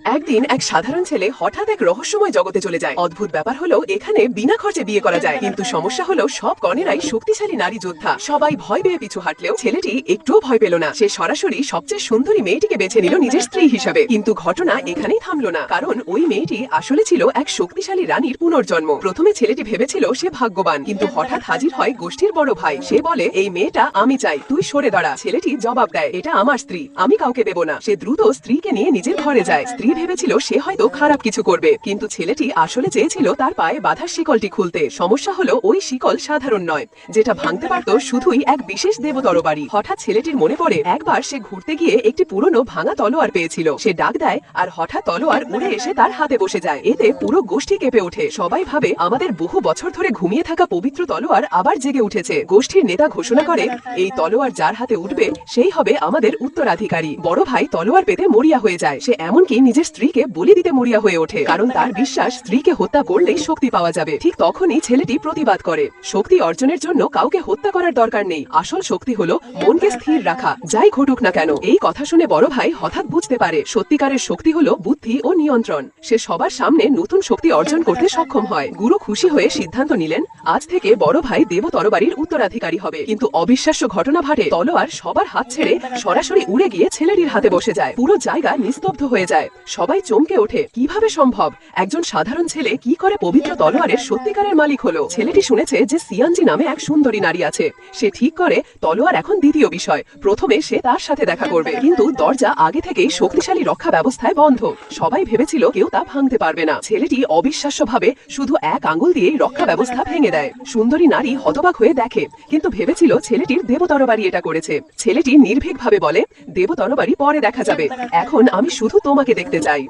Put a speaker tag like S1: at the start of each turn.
S1: একদিন এক সাধারণ ছেলে হঠাৎ এক রহস্যময় জগতে চলে যায়। অদ্ভুত ব্যাপার হলো এখানে বিনা খরচে বিয়ে করা যায়, কিন্তু সমস্যা হলো সব কনেরাই শক্তিশালী নারী যোদ্ধা। সবাই ভয় পেয়ে পিছু হাঁটলেও ছেলেটি একটুও ভয় পেল না। সে সরাসরি সবচেয়ে সুন্দরী মেয়েটিকে বেছে নিল নিজের স্ত্রী হিসাবে। কিন্তু ঘটনা এখানেই থামলো না, কারণ ওই মেয়েটি আসলে ছিল এক শক্তিশালী রানীর পুনর্জন্ম। প্রথমে ছেলেটি ভেবেছিল সে ভাগ্যবান, কিন্তু হঠাৎ হাজির হয় গোষ্ঠীর বড় ভাই। সে বলে, এই মেয়েটা আমি চাই, তুই সরে দাঁড়া। ছেলেটি জবাব দেয়, এটা আমার স্ত্রী, আমি কাউকে দেব না। সে দ্রুত স্ত্রীকে নিয়ে নিজের ঘরে যায়। স্ত্রী ভেবেছিল সে হয়তো খারাপ কিছু করবে, কিন্তু ছেলেটি আসলে চেয়েছিল তার পায়ে বাঁধা শিকলটি খুলতে। সমস্যা হলো ওই শিকল সাধারণ নয়, যেটা ভাঙতে পারত শুধুই এক বিশেষ দেবতরবারি। হঠাৎ ছেলেটির মনে পড়ে একবার সে ঘুরতে গিয়ে একটি পুরনো ভাঙা তলোয়ার পেয়েছিল। সে ডাক দেয় আর হঠাৎ তলোয়ার উড়ে এসে তার হাতে বসে যায়। এতে পুরো গোষ্ঠী কেঁপে ওঠে। সবাই ভাবে আমাদের বহু বছর ধরে ঘুমিয়ে থাকা পবিত্র তলোয়ার আবার জেগে উঠেছে। গোষ্ঠীর নেতা ঘোষণা করে, এই তলোয়ার যার হাতে উঠবে সেই হবে আমাদের উত্তরাধিকারী। বড় ভাই তলোয়ার পেতে মরিয়া হয়ে যায়। সে এমনকি নিজের স্ত্রীকে বলি দিতে মরিয়া হয়ে ওঠে, কারণ তার বিশ্বাস স্ত্রীকে হত্যা করলেই শক্তি পাওয়া যাবে। ঠিক তখনই ছেলেটি প্রতিবাদ করে, শক্তি অর্জনের জন্য কাউকে হত্যা করার দরকার নেই। আসল শক্তি হলো মনকে স্থির রাখা, যাই ঘটুক না কেন। এই কথা শুনে বড় ভাই হঠাৎ বুঝতে পারে সত্যিকারের শক্তি হলো বুদ্ধি ও নিয়ন্ত্রণ। সে সবার সামনে নতুন শক্তি অর্জন করতে সক্ষম হয়। গুরু খুশি হয়ে সিদ্ধান্ত নিলেন, আজ থেকে বড় ভাই দেব তরবারির উত্তরাধিকারী হবে। কিন্তু অবিশ্বাস্য ঘটনা ঘটে। তলোয়ার সবার হাত ছেড়ে সরাসরি উড়ে গিয়ে ছেলেটির হাতে বসে যায়। পুরো জায়গা নিস্তব্ধ হয়ে যায়। সবাই চমকে ওঠে, কিভাবে সম্ভব? একজন সাধারণ ছেলে কি করে পবিত্র তলোয়ারের সত্যিকারের মালিক হলো? ছেলেটি শুনেছে যে সিয়ানজি নামে এক সুন্দরী নারী আছে। সে ঠিক করে তলোয়ার এখন দ্বিতীয় বিষয়। প্রথমে সে তার সাথে দেখা করবে, কিন্তু দরজা আগে থেকেই শক্তিশালী রক্ষা ব্যবস্থায় বন্ধ। সবাই ভেবেছিল কেউ তা ভাঙতে পারবে না। ছেলেটি অবিশ্বাস্যভাবে শুধু এক আঙ্গুল দিয়েই রক্ষা ব্যবস্থা ভেঙে দেয়। সুন্দরী নারী হতবাক হয়ে দেখে, কিন্তু ভেবেছিল ছেলেটির দেবতরবারি এটা করেছে। ছেলেটি নির্ভীকভাবে বলে, দেবতরবারি পরে দেখা যাবে, এখন আমি শুধু তোমাকে দেখতে চাই।